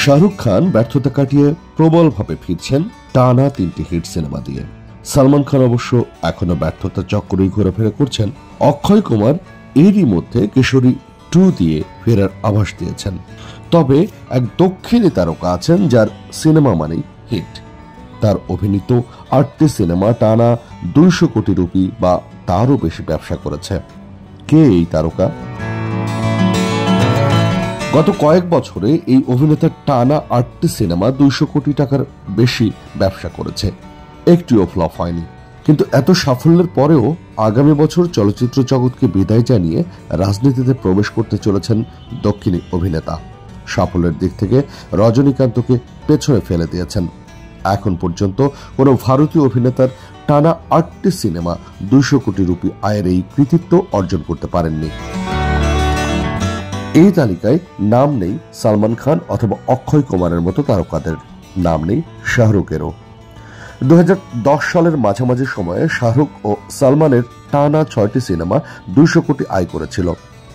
শাহরুখ খান ব্যর্থতা কাটিয়ে প্রবলভাবে ফিরছেন টানা 3টি হিট সিনেমা দিয়ে। সালমান খান অবশ্য এখনো ব্যর্থতার চক্করেই ঘোরাফেরা করছেন। অক্ষয় কুমার এরই মধ্যে কেশরী 2 দিয়ে ফেরার আভাস দিয়েছেন। তবে এক দক্ষিণী তারকা আছেন যার সিনেমা মানেই হিট। তার অভিনীত 8টি সিনেমা টানা 200 কোটি রুপি বা তারও বেশি ব্যবসা করেছে। কে এই তারকা? গত কয়েক বছরে এই অভিনেতার টানা 8টি সিনেমা 200 কোটি টাকার বেশি ব্যবসা করেছে, একটিও ফ্লপ হয়নি। কিন্তু এত সাফল্যের পরেও আগামী বছর চলচ্চিত্র জগৎকে বিদায় জানিয়ে রাজনীতিতে প্রবেশ করতে চলেছেন দক্ষিণী অভিনেতা। সাফল্যের দিক থেকে রজনীকান্তকে পেছনে ফেলে দিয়েছেন। এখন পর্যন্ত কোনো ভারতীয় অভিনেতার টানা 8টি সিনেমা 200 কোটি রুপি আয়ের এই কৃতিত্ব অর্জন করতে পারেননি। এই তালিকায় নাম নেই সালমান খান অথবা অক্ষয় কুমারের মতো তারকাদের, নাম নেই শাহরুখেরও। 2010 সালের মাঝামাঝি সময়ে শাহরুখ ও সালমানের টানা 6টি সিনেমা 200 কোটি আয় করেছিল।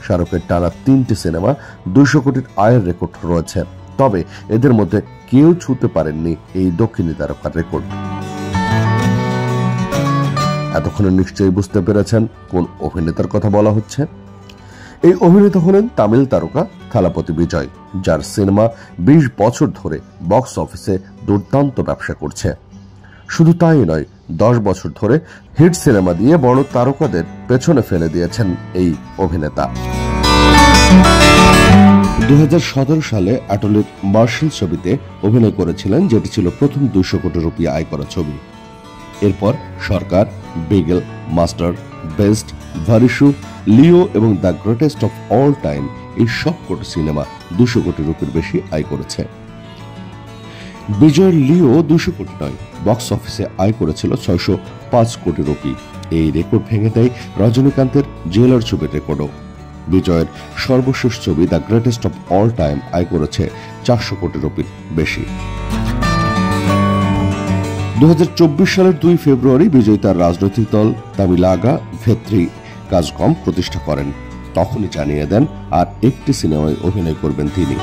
শাহরুখের টানা 3টি সিনেমা 200 কোটির আয়ের রেকর্ড রয়েছে। তবে এদের মধ্যে কেউ ছুঁতে পারেননি এই দক্ষিণী তারকার রেকর্ড। এতক্ষণে নিশ্চয়ই বুঝতে পেরেছেন কোন অভিনেতার কথা বলা হচ্ছে। এই অভিনেতা হলেন তামিল তারকা থালাপতি বিজয়, যার সিনেমা 20 বছর ধরে বক্স অফিসে দুর্দান্ত ব্যবসা করছে। শুধু তাই নয়, 10 বছর ধরে হিট সিনেমা দিয়ে বড় তারকাদের পেছনে ফেলে দিয়েছেন এই অভিনেতা। 2017 সালে অ্যাটলের মার্শাল ছবিতে অভিনয় করেছিলেন, যেটি ছিল প্রথম 200 কোটি রুপি আয় করা ছবি। এরপর সরকার, বিগেল, মাস্টার, বেস্ট, ভারিসু, লিও এবং the greatest of all time এই সবকটি সিনেমা 200 কোটি রুপির বেশি আয় করেছে। বিজয়ের লিও 200 কোটি নয়, বক্স অফিসে আয় করেছিল 605 কোটি রুপি। এই রেকর্ড ভেঙে দেয় রজনীকান্তের জেলার ছবির রেকর্ডও। বিজয়ের সর্বশেষ ছবি the greatest of all time আয় করেছে 400 কোটি রুপির বেশি। 2024 সালের 2 ফেব্রুয়ারি বিজয় তার রাজনৈতিক দল তামিলাগা ভেত্রি কাজগম প্রতিষ্ঠা করেন। তখনই জানিয়ে দেন আর একটি সিনেমায় অভিনয় করবেন তিনি।